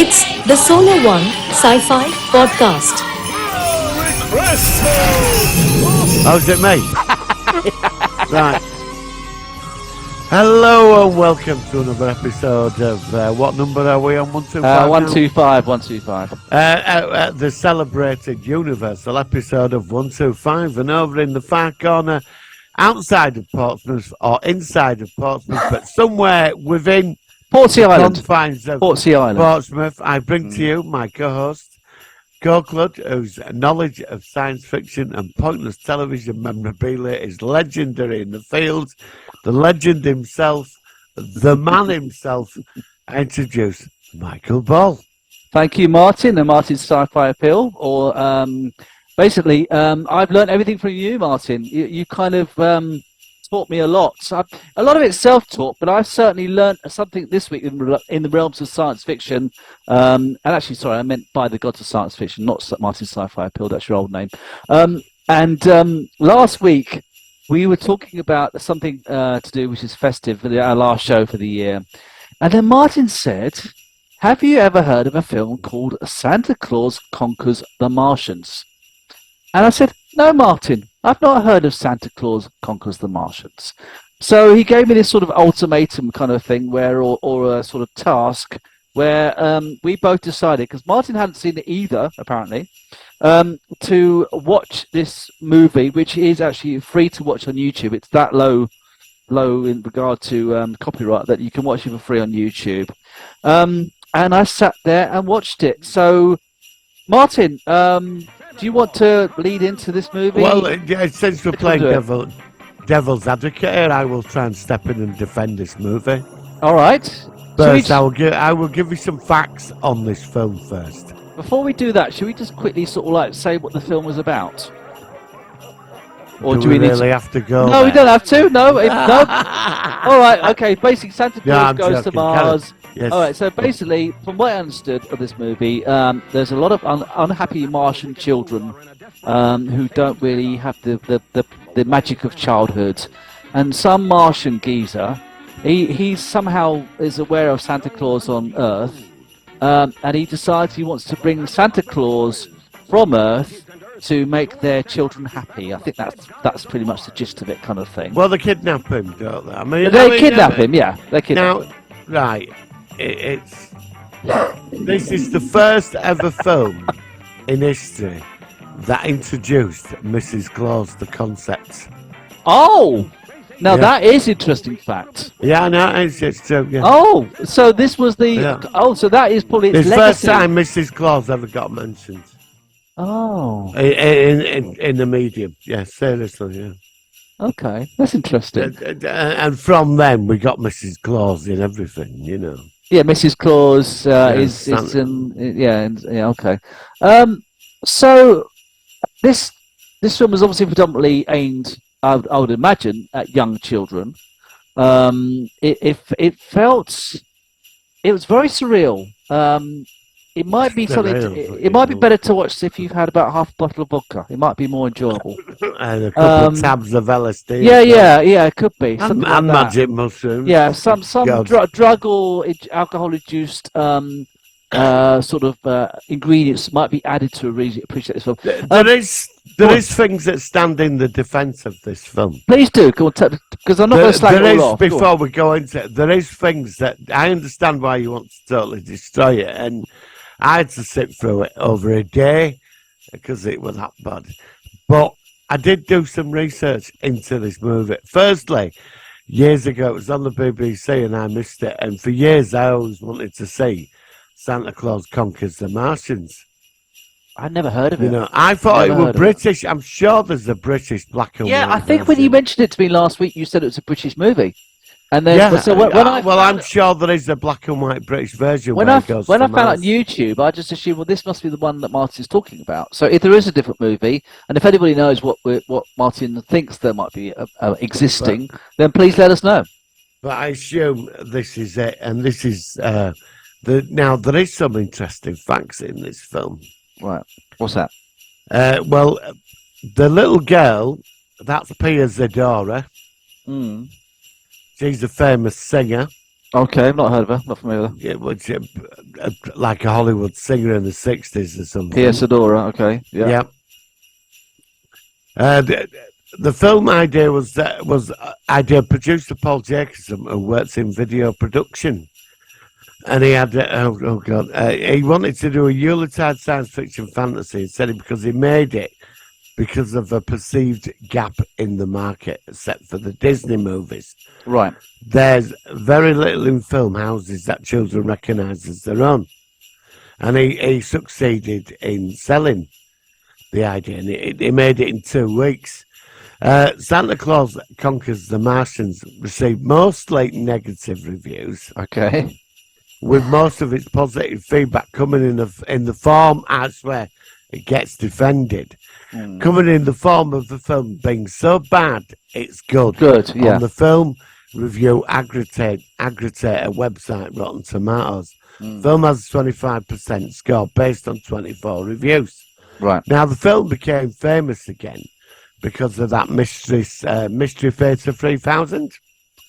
It's the Solar One Sci-Fi Podcast. Oh, is it me? Right. Hello and welcome to another episode of what number are we on? 125? 125, 125. The celebrated universal episode of 125, and over in the far corner, outside of Portsmouth or inside of Portsmouth, but somewhere within Portsea Island. confines of Portsea Island. Portsmouth, I bring to you my co-host, Go-Clud, whose knowledge of science fiction and pointless television memorabilia is legendary in the field. The legend himself, the man himself, I introduce Michael Ball. Thank you, Martin, and Martin's Sci-Fi Appeal. Or basically, I've learned everything from you, Martin. You kind of taught me a lot. So a lot of it's self-taught, but I've certainly learned something this week in the realms of science fiction. And actually, sorry, I meant by the gods of science fiction, not Martin's Sci-Fi Appeal. That's your old name. And last week, we were talking about something to do which is festive for our last show for the year. And then Martin said, have you ever heard of a film called Santa Claus Conquers the Martians? And I said, no, Martin, I've not heard of Santa Claus Conquers the Martians. So he gave me this sort of ultimatum kind of thing or a sort of task where we both decided, because Martin hadn't seen it either, apparently, to watch this movie, which is actually free to watch on YouTube. It's that low in regard to copyright that you can watch it for free on YouTube. And I sat there and watched it. So, Martin, do you want to lead into this movie? Well, since we're playing devil's advocate here, I will try and step in and defend this movie. All right. First, I will give you some facts on this film first. Before we do that, should we just quickly sort of like say what the film was about? Or do we really have to go? No, there? we don't have to. No. No. All right. Okay. Basically, Santa Claus goes to Mars. Yes. All right. So basically, from what I understood of this movie, there's a lot of unhappy Martian children who don't really have the magic of childhood, and some Martian geezer, he somehow is aware of Santa Claus on Earth. And he decides he wants to bring Santa Claus from Earth to make their children happy. I think that's pretty much the gist of it, kind of thing. Well, they kidnap him, don't they? I mean, they kidnap him, yeah. They kidnap him. Right. This is the first ever film in history that introduced Mrs. Claus, the concept. Oh! Now that is interesting fact. Yeah, no, it's true. Yeah. Oh, so this was the. Yeah. Oh, so that is probably its legacy. First time Mrs. Claus ever got mentioned. Oh. In the medium, yeah, seriously, yeah. Okay, that's interesting. And from then we got Mrs. Claus in everything, you know. Yeah, Mrs. Claus is okay. So this film was obviously predominantly aimed, I would imagine, at young children. It was very surreal. It might be something. It might be better to watch if you've had about half a bottle of vodka. It might be more enjoyable. And a couple of tabs of LSD. Yeah, it could be. And magic mushrooms. Yeah, some drug or alcohol-induced sort of ingredients might be added to really appreciate this film. There is things that stand in the defence of this film. Please do, because I'm not going to slag it all off. Before we go into it, there is things that I understand why you want to totally destroy it, and I had to sit through it over a day because it was that bad. But I did do some research into this movie. Firstly, years ago, it was on the BBC and I missed it, and for years I always wanted to see Santa Claus Conquers the Martians. I'd never heard of it. You know, I thought it was British. I'm sure there's a British black and white. Yeah, I think when you mentioned it to me last week, you said it was a British movie. And then, I'm sure there is a black and white British version. When I found out on YouTube, I just assumed, well, this must be the one that Martin's talking about. So if there is a different movie, and if anybody knows what Martin thinks there might be existing, then please let us know. But I assume this is it, and this is now there is some interesting facts in this film. Right, what's that? Well, the little girl, that's Pia Zadora. Mm. She's a famous singer. Okay, I've not heard of her. Not familiar with her. It was like a Hollywood singer in the 60s or something. Pia Sedora. Okay. Yeah. Yeah. The film idea was idea producer Paul Jacobson, who works in video production, and he had he wanted to do a Yuletide science fiction fantasy. He said it because he made it because of a perceived gap in the market, except for the Disney movies. Right. There's very little in film houses that children recognise as their own, and he succeeded in selling the idea, and he made it in 2 weeks. Santa Claus Conquers the Martians received mostly negative reviews, Okay. with most of its positive feedback coming in the form, I swear, it gets defended, coming in the form of the film being so bad it's good. Good. Yeah. On the film review aggregator website Rotten Tomatoes, film has a 25% score based on 24 reviews. Right. Now the film became famous again because of that Mystery Theatre 3000.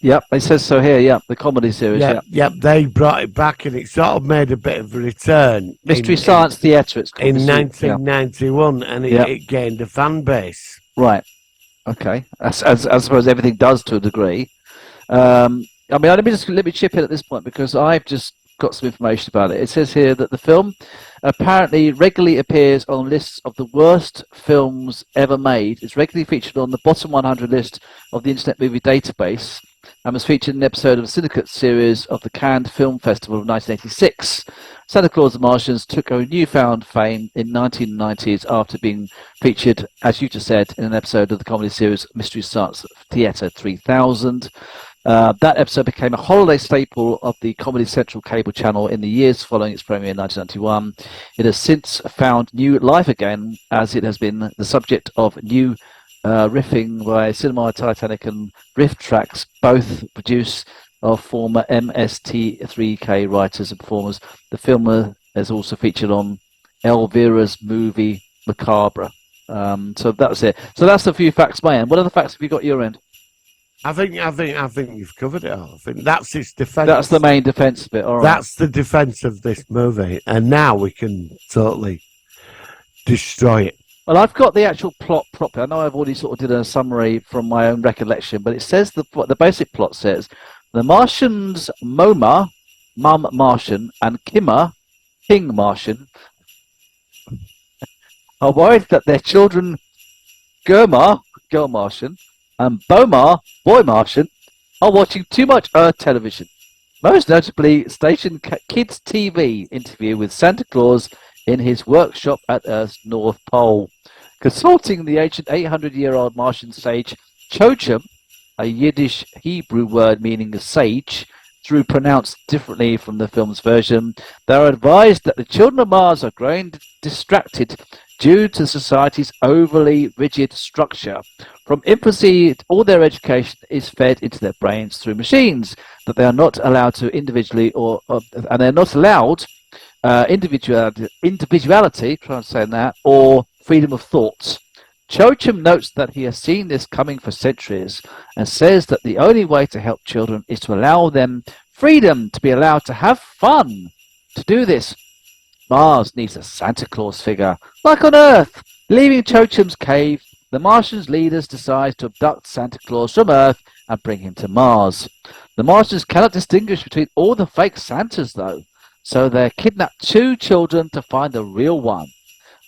Yep. It says so here. Yeah. The comedy series. Yeah. Yep, they brought it back and it sort of made a bit of a return. Mystery Science Theatre. It's called. in 1991, and it gained a fan base. Right. Okay. As I suppose everything does to a degree. I mean, let me chip in at this point because I've just got some information about it. It says here that the film apparently regularly appears on lists of the worst films ever made. It's regularly featured on the bottom 100 list of the Internet Movie Database and was featured in an episode of the Syndicate series of the Cannes Film Festival of 1986. Santa Claus the Martians took a newfound fame in 1990s after being featured, as you just said, in an episode of the comedy series Mystery Science Theatre 3000. That episode became a holiday staple of the Comedy Central cable channel in the years following its premiere in 1991. It has since found new life again, as it has been the subject of new riffing by Cinema Titanic and riff tracks, both produced of former MST3K writers and performers. The film is also featured on Elvira's movie Macabre. So that's it. So that's a few facts, my end. What other facts have you got your end? I think you've covered it all. I think that's its defence. That's the main defence bit. All right. That's the defence of this movie, and now we can totally destroy it. Well, I've got the actual plot properly. I know I've already sort of did a summary from my own recollection, but it says the basic plot says the Martians, Moma, Mum Martian, and Kimmer, King Martian, are worried that their children, Germa, Girl Martian, and Bomar, Boy Martian, are watching too much Earth television. Most notably, station Kids TV interview with Santa Claus in his workshop at Earth's North Pole. Consulting the ancient 800-year-old Martian sage Chochum, a Yiddish Hebrew word meaning a sage, through pronounced differently from the film's version, they are advised that the children of Mars are growing distracted due to society's overly rigid structure. From infancy, all their education is fed into their brains through machines that they are not allowed to individually and they're not allowed individuality, try and say that, or freedom of thought. Chochum notes that he has seen this coming for centuries and says that the only way to help children is to allow them freedom to be allowed to have fun. To do this, Mars needs a Santa Claus figure, like on Earth. Leaving Chochum's cave, the Martians' leaders decide to abduct Santa Claus from Earth and bring him to Mars. The Martians cannot distinguish between all the fake Santas, though, so they kidnap 2 children to find the real one.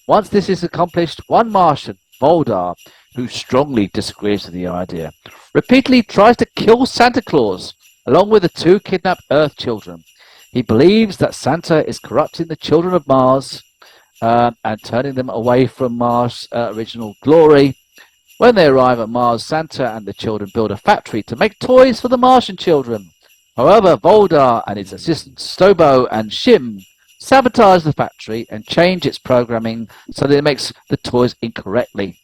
Once this is accomplished, one Martian, Voldar, who strongly disagrees with the idea, repeatedly tries to kill Santa Claus, along with the 2 kidnapped Earth children. He believes that Santa is corrupting the children of Mars and turning them away from Mars' original glory. When they arrive at Mars, Santa and the children build a factory to make toys for the Martian children. However, Voldar and his assistants Stobo and Shim sabotage the factory and change its programming so that it makes the toys incorrectly.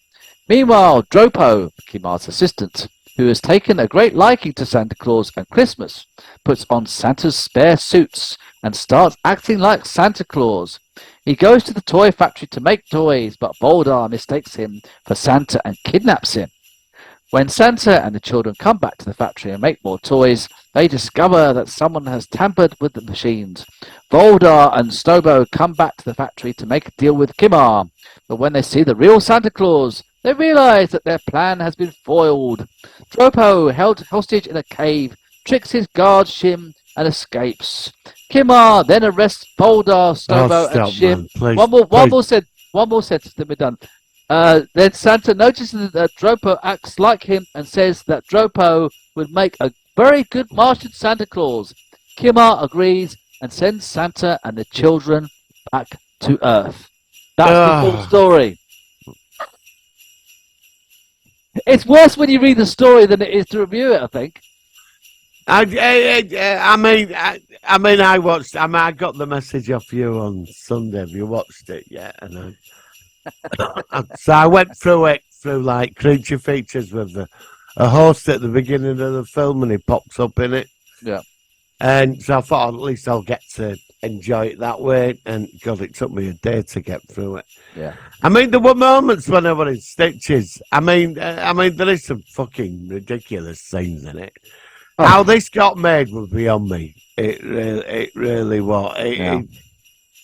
Meanwhile, Dropo, Kimar's assistant, who has taken a great liking to Santa Claus and Christmas, puts on Santa's spare suits and starts acting like Santa Claus. He goes to the toy factory to make toys, but Voldar mistakes him for Santa and kidnaps him. When Santa and the children come back to the factory and make more toys, they discover that someone has tampered with the machines. Voldar and Stobo come back to the factory to make a deal with Kimar, but when they see the real Santa Claus, they realize that their plan has been foiled. Dropo, held hostage in a cave, tricks his guard Shim and escapes. Kimar then arrests Voldar, Stobo, and Shim. Man, please, One more sentence, then we're done. Then Santa notices that Dropo acts like him and says that Dropo would make a very good Martian Santa Claus. Kimar agrees and sends Santa and the children back to Earth. That's the full story. It's worse when you read the story than it is to review it, I think. I watched. I got the message off you on Sunday. Have you watched it yet? And so I went through it through like creature features with a host at the beginning of the film, and he pops up in it. Yeah. And so I thought at least I'll get to enjoy it that way. And God, it took me a day to get through it. Yeah. I mean, there were moments when I was in stitches. I mean, there is some fucking ridiculous scenes in it. Oh. How this got made was beyond me. It really was. It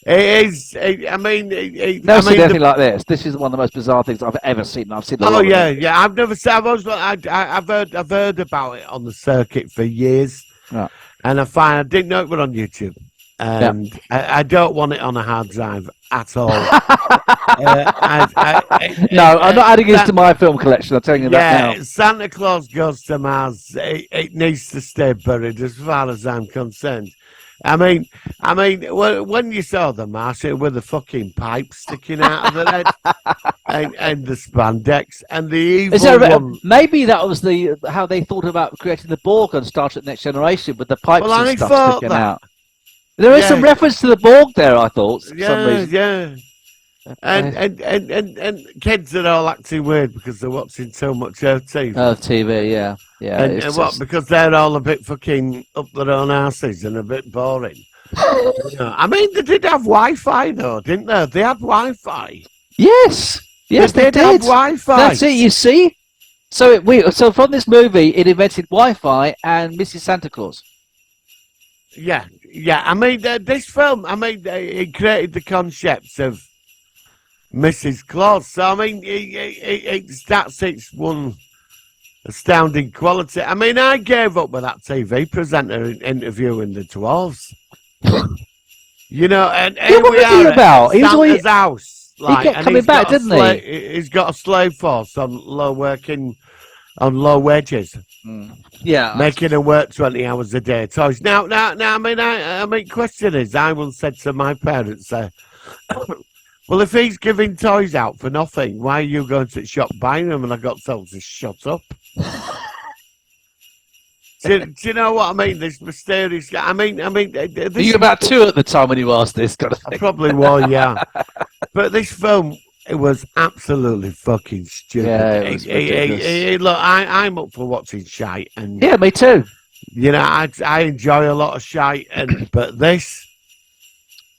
is. Never seen anything like this. This is one of the most bizarre things I've ever seen. I've seen. Yeah. I've never seen. I've heard about it on the circuit for years, and I didn't know it was on YouTube, and I don't want it on a hard drive at all. No, I'm not adding this to my film collection. I'm telling you that now. Santa Claus Goes to Mars. It needs to stay buried, as far as I'm concerned. I mean, when you saw the Martian with the fucking pipe sticking out of the head and the spandex and the evil one. Maybe that was how they thought about creating the Borg on Star Trek Next Generation with the pipes and stuff sticking out. There is some reference to the Borg there, I thought. For some reason. Yeah. And kids are all acting weird because they're watching so much Earth TV. Earth TV, yeah. And what? Because they're all a bit fucking up their own asses and a bit boring. I mean, they did have Wi-Fi though, didn't they? They had Wi-Fi. Yes, they did have Wi-Fi. That's it. You see. So from this movie, it invented Wi-Fi and Mrs. Santa Claus. Yeah. I mean, this film. I mean, it created the concepts of Mrs. Claus. So I mean, that's its one astounding quality. I mean, I gave up with that TV presenter interviewing the dwarves. You know, and here we are at Santa's house. Like, he kept coming back, didn't he? He's got a slave force on low wages. Yeah, making them work 20 hours a day. Toys. Now, I mean, question is, I once said to my parents, well, if he's giving toys out for nothing, why are you going to the shop buying them? And I got told to shut up. do you know what I mean? This mysterious guy. I mean, were you about 2 at the time when you asked this kind of thing? I probably was, yeah. But this film, it was absolutely fucking stupid. Yeah, it was ridiculous. Look, I'm up for watching shite, and yeah, me too. You know, I enjoy a lot of shite, but this.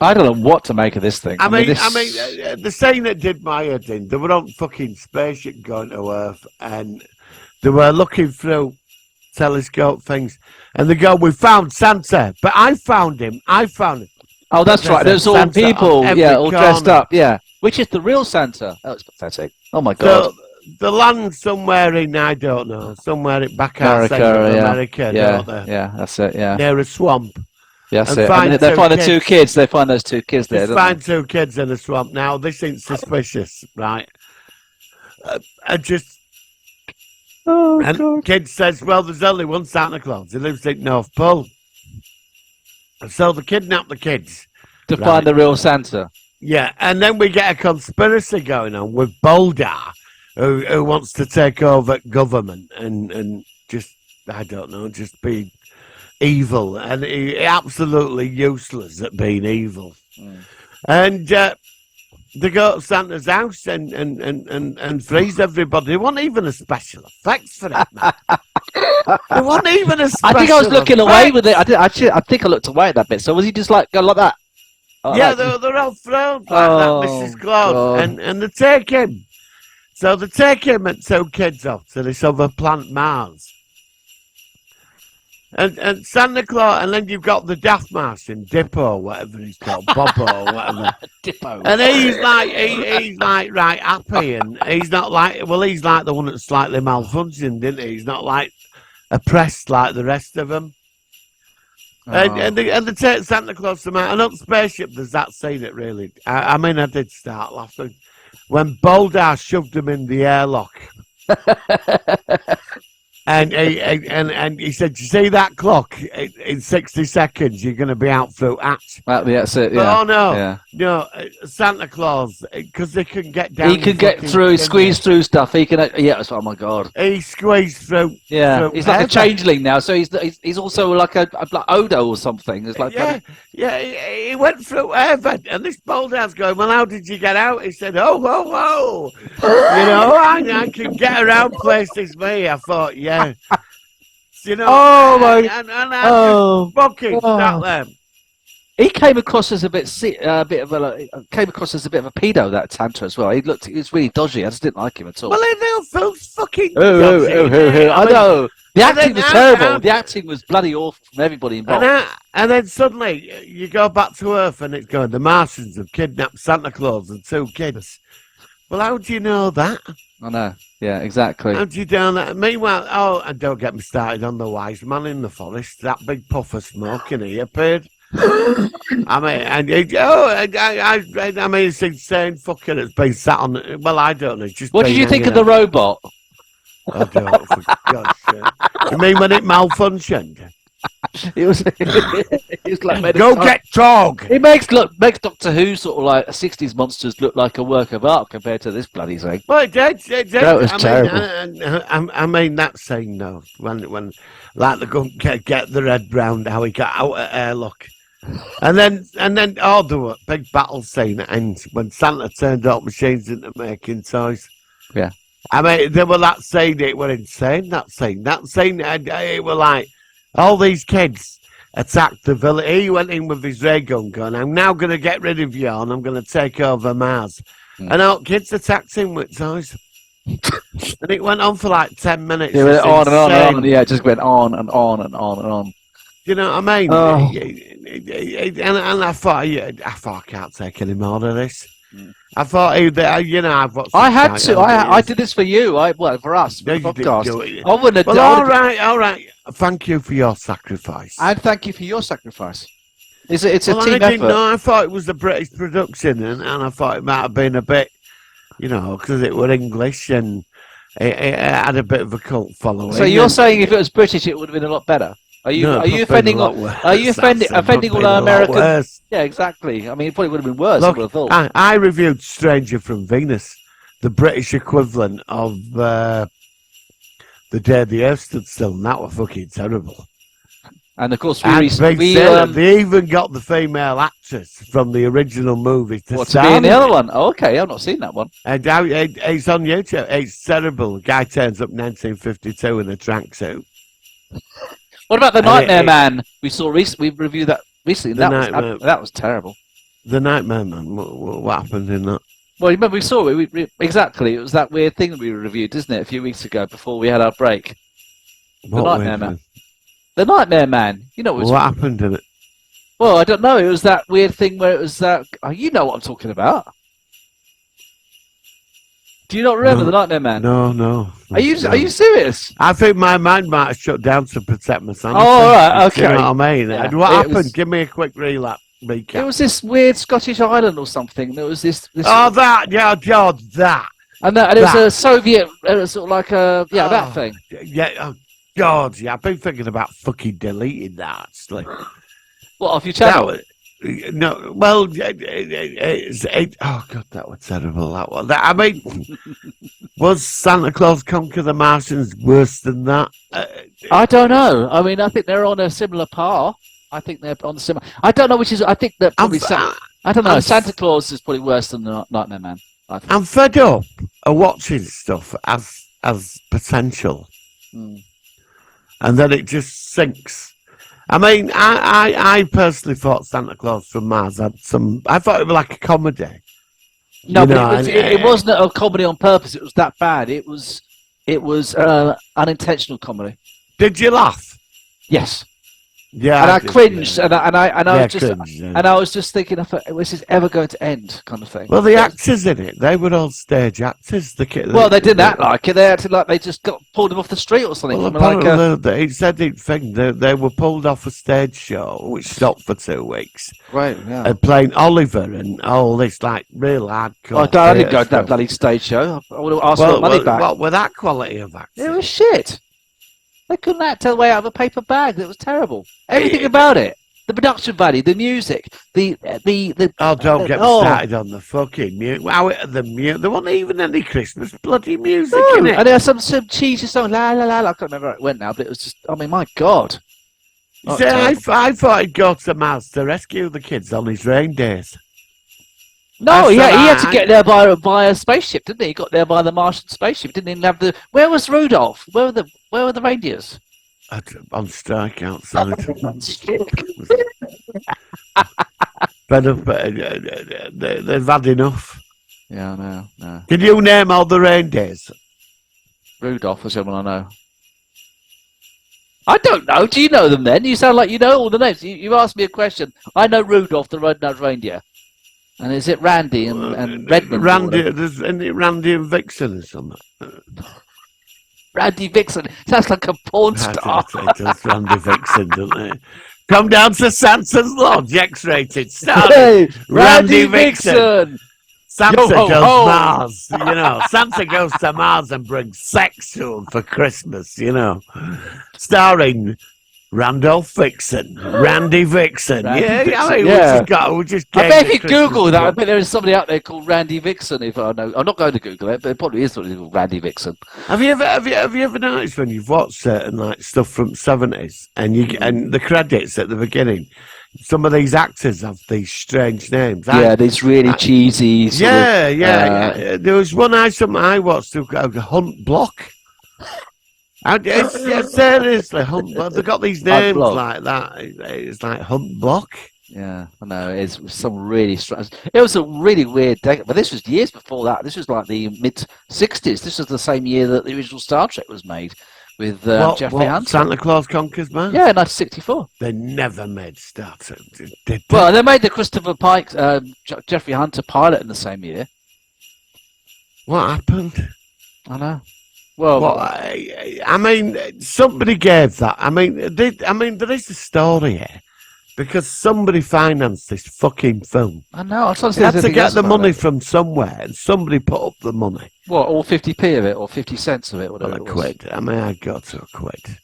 I don't know what to make of this thing. I mean, the scene that did my head in, they were on fucking spaceship going to Earth, and they were looking through telescope things, and they go, "We found Santa," but I found him. Oh, that's right. There's all people, all dressed up, which is the real Santa. Oh, it's pathetic. Oh my God. So, the land somewhere in, I don't know, somewhere in back outside America, don't they? Yeah, that's it. Yeah, near a swamp. Yes, they find the 2 kids. They find those 2 kids there. They find 2 kids in a swamp. Now this ain't suspicious, right? God. Kid says, "Well, there's only one Santa Claus. He lives in North Pole." So they kidnap the kids to find the real Santa. Yeah, and then we get a conspiracy going on with Boldar, who wants to take over government and just, I don't know, just be evil, and absolutely useless at being evil. And they go to Santa's house and freeze everybody. They want even a special effects for it, man. They want even a special I think I was looking effects. away with it. I think I looked away at that bit. So was he just like go like that? Yeah, they're all thrilled like that, Mrs. Claus, and they take him So they take him and 2 kids off to this other planet Mars. And Santa Claus, and then you've got the Daft Martian, Dippo, whatever he's called, Bobo, or whatever. Dippo. And he's like right happy, and he's not like, well, he's like the one that's slightly malfunctioned, isn't he? He's not like oppressed like the rest of them. And they take Santa Claus to Mars. And on the spaceship, there's that scene that really, I mean, I did start laughing when Boldar shoved him in the airlock. And he said, "You see that clock? In 60 seconds, you're going to be out through hatch." That's it. Yeah. But, oh no, Yeah. no, Santa Claus, because they can get down. He can get through, squeeze through stuff. He can. Yeah. Oh my God. He squeezed through. Yeah. through He's like a heaven. changeling now. So he's also like a like Odo or something. It's like He went through heaven, and this Boldar's going, "Well, how did you get out?" He said, "Oh, I can get around places, me." I thought, yeah. Oh my! And I just fucking sat there. He came across as a bit of a pedo, that Santa as well. He was really dodgy. I just didn't like him at all. Well, they felt fucking. I know. The acting was terrible. The acting was bloody awful from everybody involved. And then suddenly you go back to Earth, and it's going, the Martians have kidnapped Santa Claus and 2 kids. Well, how do you know that? I know. Yeah, exactly. How do you know that? Meanwhile, and don't get me started on the wise man in the forest. That big puff of smoke, and he appeared. I mean, it's insane fucker that's been sat on. Well, I don't know. What did you think of the robot? I don't, for God's sake. You mean when it malfunctioned? It was like go get Tog. It makes Doctor Who sort of like 60s monsters look like a work of art compared to this bloody thing. Well, it did. That was terrible. I mean that scene though, when like the gun get the red brown, how he got out of airlock, and then the big battle scene at ends when Santa turned up machines into making toys. Yeah, I mean they were that scene. It were insane. That scene. It were like. All these kids attacked the village. He went in with his ray gun going, I'm now going to get rid of you and I'm going to take over Mars. And all kids attacked him with toys. And it went on for like 10 minutes. It went on and on and on. Yeah, it just went on and on and on and on. You know what I mean? Oh. And I thought, I can't take any more of this. I thought, I've watched. I had to. I did this for you. For us, for the podcast. I wouldn't have done. All right. Thank you for your sacrifice. And thank you for your sacrifice. It's a team effort. I didn't know. I thought it was a British production, and I thought it might have been a bit, because it were English and it had a bit of a cult following. So you're saying if it was British, it would have been a lot better? Are you offending all Americans? Yeah, exactly. I mean, it probably would have been worse. Look, I would have thought. I reviewed Stranger from Venus, the British equivalent of The Day the Earth Stood Still, and that was fucking terrible. And of course, they even got the female actress from the original movie to be in the other one. Oh, okay, I've not seen that one. And it's on YouTube. It's terrible. The guy turns up 1952 in a tracksuit. What about the Nightmare Man? We saw recently. We reviewed that recently. That was terrible. The Nightmare Man. What happened in that? Well, remember we saw it. Exactly. It was that weird thing that we reviewed, isn't it, a few weeks ago before we had our break. The Nightmare Man. The Nightmare Man. You know what happened in it? Well, I don't know. It was that weird thing where it was that. Oh, you know what I'm talking about. Do you not remember the Nightmare Man? No. Are you serious? I think my mind might have shut down to protect my sanity. Oh, all right, okay. You know what I mean? Yeah. What happened? Give me a quick recap. It was this weird Scottish island or something. There was this. That. And it was a Soviet, sort of like that thing. Yeah. Oh, God. Yeah, I've been thinking about fucking deleting that. Actually. What, off your channel? No, well, oh God, that was terrible. That one. I mean, was Santa Claus Conquer the Martians worse than that? I don't know. I mean, I think they're on a similar par. I think they're on the similar. I don't know which is. I think that probably. I don't know. Santa Claus is probably worse than the Nightmare Man. I'm fed up of watching stuff as potential, and then it just sinks. I mean, I personally thought Santa Claus from Mars had some. I thought it was like a comedy, No, You but know, it wasn't a comedy on purpose. It was that bad. It was unintentional comedy. did you laugh? Yes. Yeah, And I I did. cringed, and I was Yeah, just, cringe. Yeah. and I was just thinking, I thought, this is ever going to end, kind of thing. Well, the actors in it, they were all stage actors. Well, they didn't act like it. They acted like they just got pulled them off the street or something. Well, From like apparently, he said it thing. They were pulled off a stage show, which stopped for 2 weeks, right, yeah. and playing Oliver and all this like real hardcore. I didn't go to that stuff. bloody stage show. I would have asked for money back. What with that quality of acting? It was shit. They couldn't act their way out of a paper bag. It was terrible. Everything about it. The production value, the music, the Oh, don't get me started on the fucking music. Wow, the music. There wasn't even any Christmas bloody music in it. And there was some cheesy song, la la la. I can't remember how it went now, but it was just. I mean, my God. See, I thought he'd go to Mars to rescue the kids on his reindeers. No, yeah, he had to get there by a spaceship, didn't he? He got there by the Martian spaceship. Didn't even have the. Where was Rudolph? Where were the reindeers? On strike outside. Fed up. They've had enough. Yeah, no. Can you name all the reindeers? Rudolph was someone I know. I don't know. Do you know them then? You sound like you know all the names. You asked me a question. I know Rudolph the red-nosed reindeer. And is it Randy and Redmond? Isn't it Randy and Vixen or something? Randy Vixen. Sounds like a porn star. It does, Randy Vixen, doesn't it? Come down to Santa's Lodge, X-rated. Hey, Randy Vixen. Santa goes Mars, you know. Santa goes to Mars and brings sex to him for Christmas, you know. Starring Randolph Vixen, Randy Vixen. Randy Vixen. We just I bet if you Google that, I bet there is somebody out there called Randy Vixen. If I know, I'm not going to Google it, but it probably is somebody called Randy Vixen. Have you ever noticed when you've watched certain like stuff from '70s and the credits at the beginning? Some of these actors have these strange names. These really cheesy. Yeah. There was one I watched called Hunt Block. Seriously, Hunt Block. They've got these names like that. It's like Hunt Block. Yeah, I know. It's some really strange. It was a really weird decade, but this was years before that. This was like the mid-'60s. This was the same year that the original Star Trek was made with Jeffrey Hunter. Santa Claus Conquers Mars? Yeah, 1964. They never made Star Trek, did they? Well, they made the Christopher Pike, Jeffrey Hunter pilot in the same year. What happened? I know. Well, I mean, somebody gave that. I mean, there is a story here because somebody financed this fucking film. I know. They had to get the money from somewhere, and somebody put up the money. What, all 50p of it, or 50 cents of it, whatever it was? Quid. I mean, I got to a quid.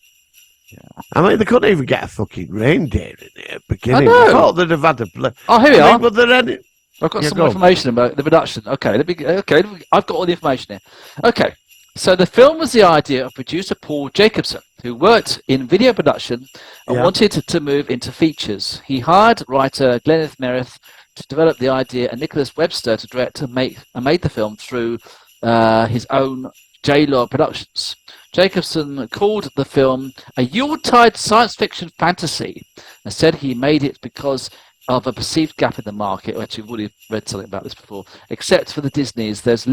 Yeah. I mean, they couldn't even get a fucking reindeer in it at the beginning. I thought they'd have had a. Oh, here we are. Were there any? I've got some information about the production. Okay, I've got all the information here. Okay. So the film was the idea of producer Paul Jacobson, who worked in video production and wanted to move into features. He hired writer Glenneth Merritt to develop the idea and Nicholas Webster to direct and made the film through his own J-Law Productions. Jacobson called the film a Yuletide science fiction fantasy and said he made it because of a perceived gap in the market. Actually, we've already read something about this before. Except for the Disneys, there's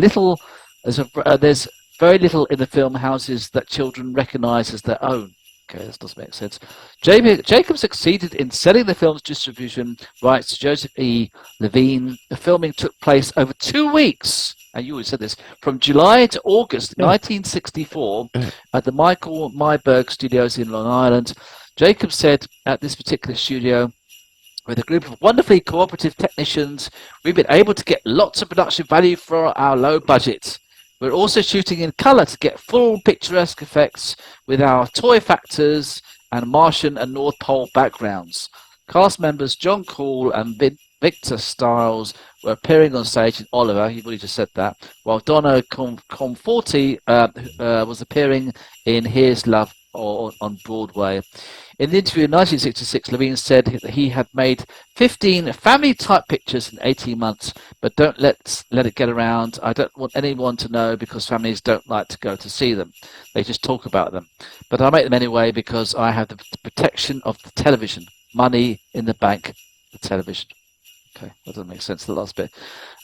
very little in the film houses that children recognise as their own. Okay, this doesn't make sense. Jacob succeeded in selling the film's distribution rights to Joseph E. Levine. The filming took place over 2 weeks, and you already said this, from July to August 1964 at the Michael Myberg Studios in Long Island. Jacob said at this particular studio, with a group of wonderfully cooperative technicians, we've been able to get lots of production value for our low budget. We're also shooting in colour to get full picturesque effects with our toy factors and Martian and North Pole backgrounds. Cast members John Cool and Victor Stiles were appearing on stage in Oliver, you've already just said that, while Donna Conforti was appearing in Here's Love on Broadway. In the interview in 1966, Levine said that he had made 15 family-type pictures in 18 months, but don't let it get around. I don't want anyone to know because families don't like to go to see them. They just talk about them. But I make them anyway because I have the protection of the television. Money in the bank, the television. Okay, that doesn't make sense, the last bit.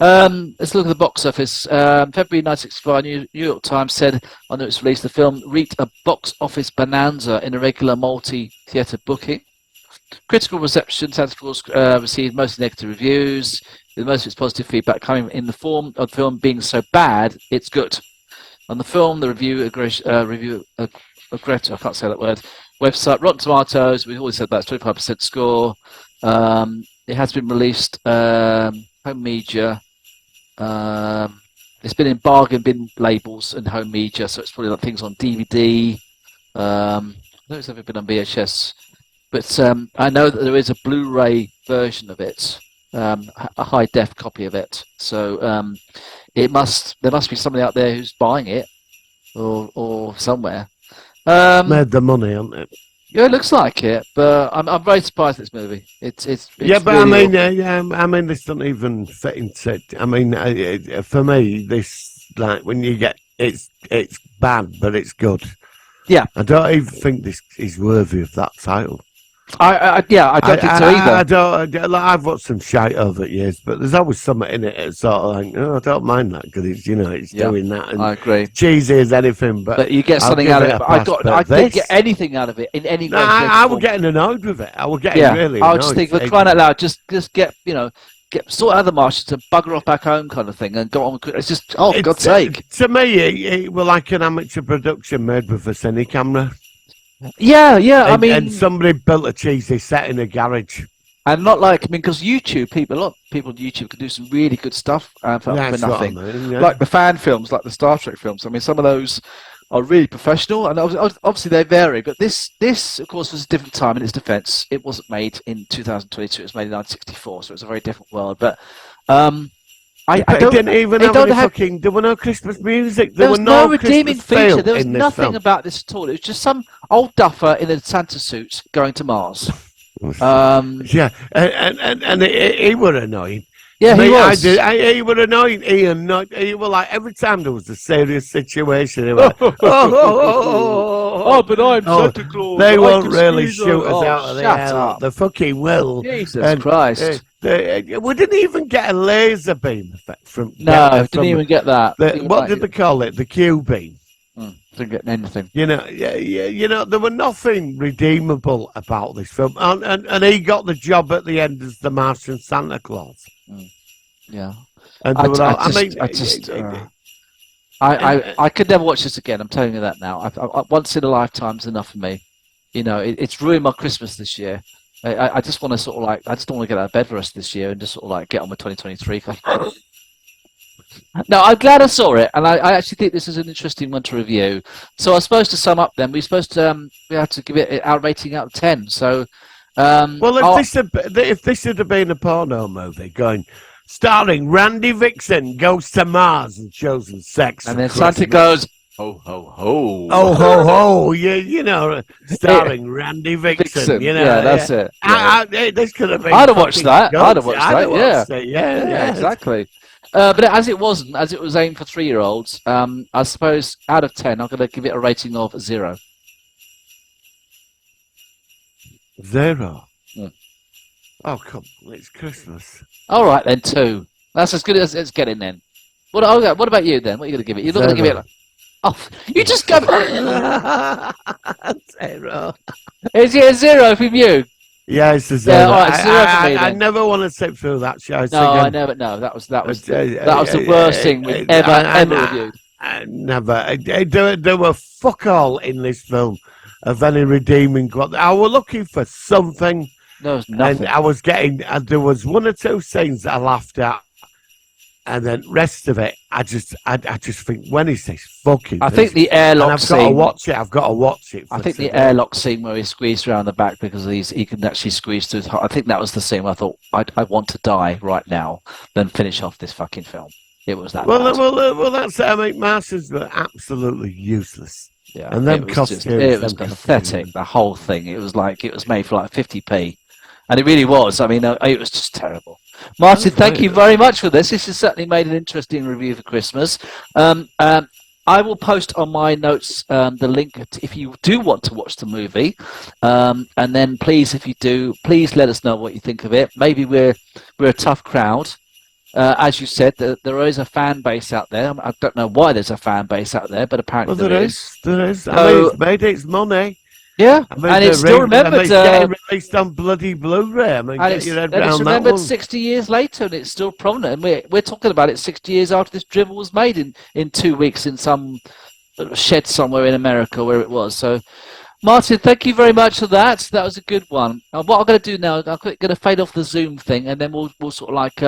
Let's look at the box office. February 1965, New York Times said on its release, the film reached a box office bonanza in a regular multi-theatre booking. Critical reception, Santa Claus received mostly negative reviews, with most of its positive feedback coming in the form of the film being so bad, it's good. On the film, the review I can't say that word, website, Rotten Tomatoes, we've always said that's 25% score. It has been released home media. It's been in bargain bin labels and home media, so it's probably like things on DVD. I don't know if it's ever been on VHS, but I know that there is a Blu-ray version of it, a high def copy of it. So there must be somebody out there who's buying it, or somewhere. Made the money, hasn't it? Yeah, it looks like it, but I'm very surprised at this movie. It's Yeah, but really I mean, this doesn't even fit into. I mean, for me, this like when you get it's bad, but it's good. Yeah. I don't even think this is worthy of that title. I don't think so either. I've watched some shite over the years, but there's always something in it. It's sort of like, I don't mind that because it's doing that. And I agree. Cheesy as anything, but you get something out of it. I didn't get anything out of it in any way. I was getting annoyed with it. I was getting really annoyed. I was just thinking, for crying out loud, just get sort out the Martians and bugger off back home kind of thing and go on. It's just, God's sake. To me, it was like an amateur production made with a cine camera. Yeah. And somebody built a cheesy set in a garage. And not like, because YouTube, a lot of people on YouTube can do some really good stuff for nothing. Like the fan films, like the Star Trek films. I mean, some of those are really professional, and obviously they vary. But this, of course, was a different time in its defense. It wasn't made in 2022. It was made in 1964, so it's a very different world. But I didn't even have there were no Christmas music. There was no redeeming feature. There was nothing about this at all. It was just some old duffer in a Santa suit going to Mars. Yeah, and he were annoying. Yeah, he was. He were annoying. He were like every time there was a serious situation. He were like, but I'm Santa Claus. They won't really shoot us out of the air. They fucking will. Jesus Christ. We didn't even get a laser beam effect from. No, didn't even get that. What did they call it? The Q beam. Didn't get anything. There were nothing redeemable about this film, and he got the job at the end as the Martian Santa Claus. Yeah, and I could never watch this again. I'm telling you that now. I once in a lifetime's enough for me. It's ruined my Christmas this year. I just want to sort of like, I just don't want to get out of bed for us this year and just sort of like get on with 2023. No, I'm glad I saw it, and I actually think this is an interesting one to review. So I suppose to sum up, then we have to give it our rating out of 10. So, if this had been a porno movie starring Randy Vixen goes to Mars and chosen sex, and then Santa goes, ho ho ho, oh ho ho, starring Randy Vixen, that's it. This could have been. I'd have watched that. Yeah, exactly. But as it wasn't, as it was aimed for 3-year-olds, I suppose out of 10, I'm going to give it a rating of 0. 0? Oh, come on, it's Christmas. All right, then 2. That's as good as it's getting then. What about you then? What are you going to give it? You're not going to give it... you just go... 0. Is it a 0 from you? Yeah, it's a 0. Yeah, all right, 0 for me, I never want to sit through that show. I never. No, that was the worst thing we've ever reviewed. Never. There were fuck all in this film of any redeeming quality. I was looking for something. There was nothing. And I was getting. There was 1 or 2 scenes that I laughed at. And then rest of it, I just think, when is this fucking? I think the airlock scene. I've got to watch it. I think the airlock scene where he squeezed around the back because he can actually squeeze through his heart. I think that was the scene where I thought I want to die right now, then finish off this fucking film. It was that. Well, that's it. I mean, Martians were absolutely useless. Yeah, and them costumes. It was pathetic. The whole thing. It was like it was made for like 50p, and it really was. I mean, it was just terrible. Martin, thank you very much for this. This has certainly made an interesting review for Christmas. I will post on my notes the link if you do want to watch the movie, and then please, if you do, please let us know what you think of it. Maybe we're a tough crowd, as you said. There is a fan base out there. I don't know why there's a fan base out there, but apparently Well, there is. there is. I mean, So it's made its money. yeah, I mean, and it's still remembered. it's getting released on bloody Blu-ray. I mean, And get your head it's around that remembered one. 60 years later, and it's still prominent. And we're talking about it 60 years after this drivel was made in 2 weeks in some shed somewhere in America where it was. So, Martin, thank you very much for that. That was a good one. What I'm going to do now, I'm going to fade off the Zoom thing, and then we'll sort of like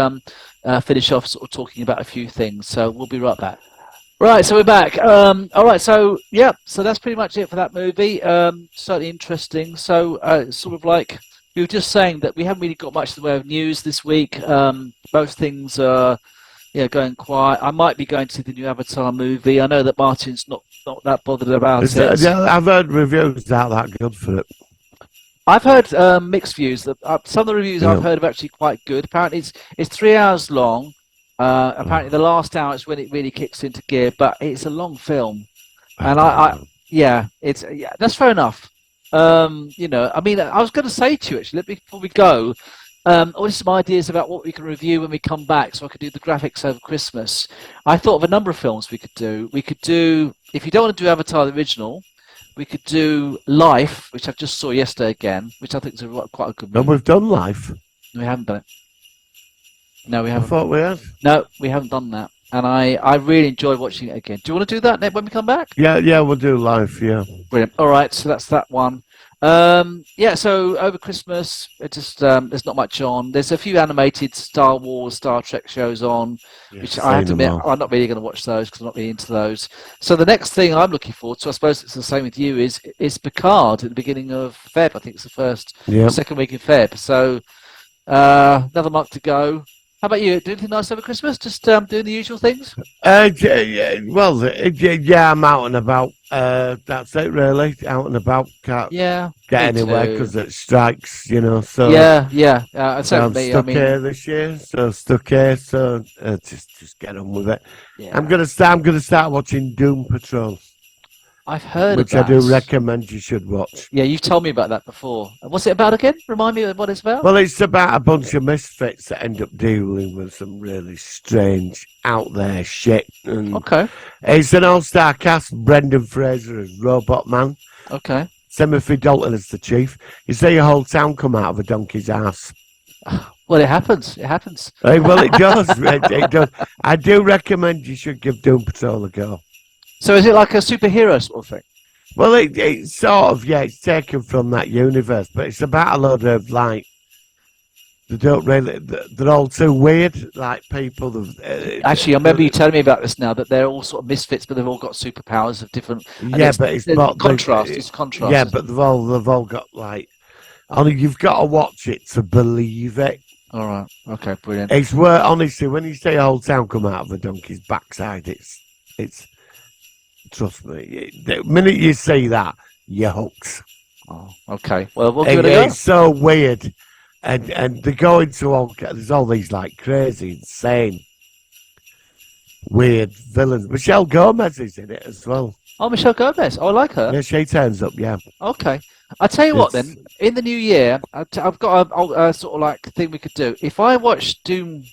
finish off sort of talking about a few things. So we'll be right back. Right, so we're back. All right, so yeah, so that's pretty much it for that movie. Certainly interesting. So sort of like we were just saying that we haven't really got much in the way of news this week. Most things are going quiet. I might be going to see the new Avatar movie. I know that Martin's not that bothered about it. Yeah, I've heard reviews that good for it. I've heard mixed views. That some of the reviews I've heard are actually quite good. Apparently, it's 3 hours long. Apparently, the last hour is when it really kicks into gear, but it's a long film, and that's fair enough. I mean, I was going to say to you actually, before we go, always some ideas about what we can review when we come back, so I could do the graphics over Christmas. I thought of a number of films we could do. We could do, if you don't want to do Avatar the original, we could do Life, which I just saw yesterday again, which I think is quite a good movie. No, we've done Life. We haven't done it. No, we haven't. I thought we had. No, we haven't done that. And I really enjoyed watching it again. Do you want to do that when we come back? Yeah, we'll do Life, yeah. Brilliant. All right, so that's that one. So over Christmas, it just there's not much on. There's a few animated Star Wars, Star Trek shows on, which I have to admit, I'm not really going to watch those because I'm not really into those. So the next thing I'm looking forward to, I suppose it's the same with you, is Picard at the beginning of Feb. I think it's the second week in Feb. So another month to go. How about you? Do anything nice over Christmas? Just doing the usual things? I'm out and about. That's it, really. Out and about. Can't get anywhere because it strikes, So so I'm stuck here this year. So stuck here. So just get on with it. Yeah. I'm gonna start watching Doom Patrol. I've heard which of that. I do recommend you should watch. Yeah, you've told me about that before. What's it about again? Remind me of what it's about. Well, it's about a bunch of misfits that end up dealing with some really strange, out there shit. And okay. It's an all-star cast. Brendan Fraser as Robot Man. Okay. Timothy Dalton as the chief. You see a whole town come out of a donkey's ass. Well, it happens. It happens. Well, it does. It does. I do recommend you should give Doom Patrol a go. So is it like a superhero sort of thing? Well, it's sort of, it's taken from that universe, but it's about a lot of, they're all too weird, like people. Actually, I remember you telling me about this now, that they're all sort of misfits, but they've all got superpowers of different. But it's not contrast. It's contrast. Yeah, but they've all got, only you've got to watch it to believe it. All right. Okay, brilliant. It's where, honestly, when you say a whole town come out of a donkey's backside, it's. Trust me, the minute you see that, you're hooked. Oh, okay. Well, we'll give it a go. It's so weird, and they go into there's all these crazy, insane, weird villains. Michelle Gomez is in it as well. Oh, Michelle Gomez. Oh, I like her. Yeah, she turns up. Yeah. Okay. I tell you what, then in the new year, I've got a sort of thing we could do. If I watch Doom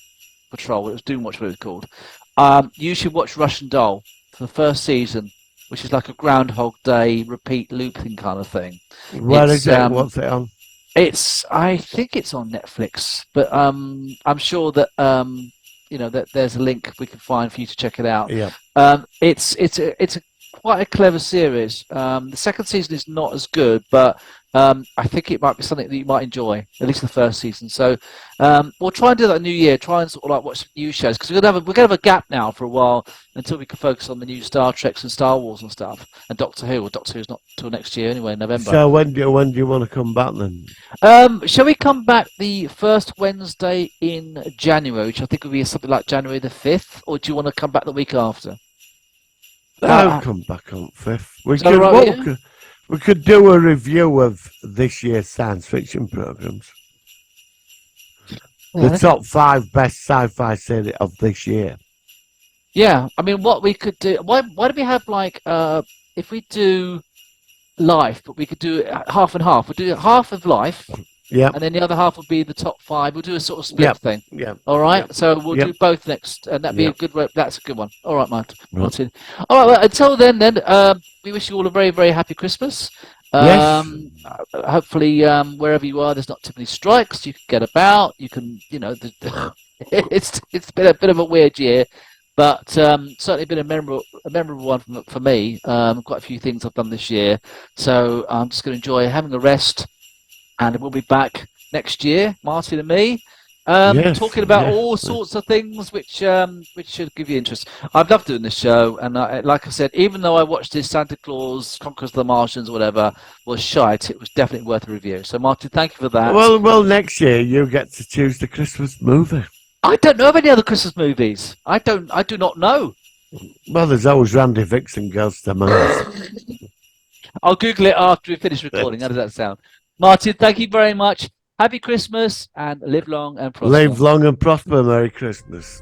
Patrol, it was Doom Watch, what it was called. You should watch Russian Doll. For the first season, which is like a Groundhog Day repeat looping kind of thing. Where is it? What's it on? I think it's on Netflix, but I'm sure that that there's a link we can find for you to check it out. Yeah. It's quite a clever series. The second season is not as good, but I think it might be something that you might enjoy, at least the first season. So we'll try and do that new year. Try and sort of watch some new shows, because we're gonna have a gap now for a while until we can focus on the new Star Treks and Star Wars and stuff, and Doctor Who. Well, Doctor Who's not till next year anyway, November. So when do you want to come back then? Shall we come back the first Wednesday in January, which I think will be something like January the 5th, or do you want to come back the week after? I'll come back on 5th. We could do a review of this year's science fiction programs. The top 5 best sci-fi series of this year. Yeah, I mean, what we could do. Why do we have like if we do life, but we could do half and half. We'll do half of life, Yep. and then the other half would be the top five. We'll do a sort of split Yep. thing. Yep. All right, Yep. so we'll Yep. do both next, and that'd be a Yep. good. That's a good one. All right, Right. Martin. All right. Well, until then, we wish you all a very, very happy Christmas. Yes. Hopefully, wherever you are, there's not too many strikes. You can get about. You can, it's been a bit of a weird year, but certainly been a memorable one for me. Quite a few things I've done this year, so I'm just going to enjoy having a rest, and we'll be back next year, Martin and me, Yes. talking about Yes. all sorts of things which should give you interest. I've loved doing this show, and like I said, even though I watched this Santa Claus Conquers the Martians, or whatever, was shite, it was definitely worth a review. So, Martin, thank you for that. Well, next year you get to choose the Christmas movie. I don't know of any other Christmas movies. I do not know. Well, there's always Randy Vixen Goes to Mars. I'll Google it after we finish recording. How does that sound? Martin, thank you very much. Happy Christmas and live long and prosper. Live long and prosper. Merry Christmas.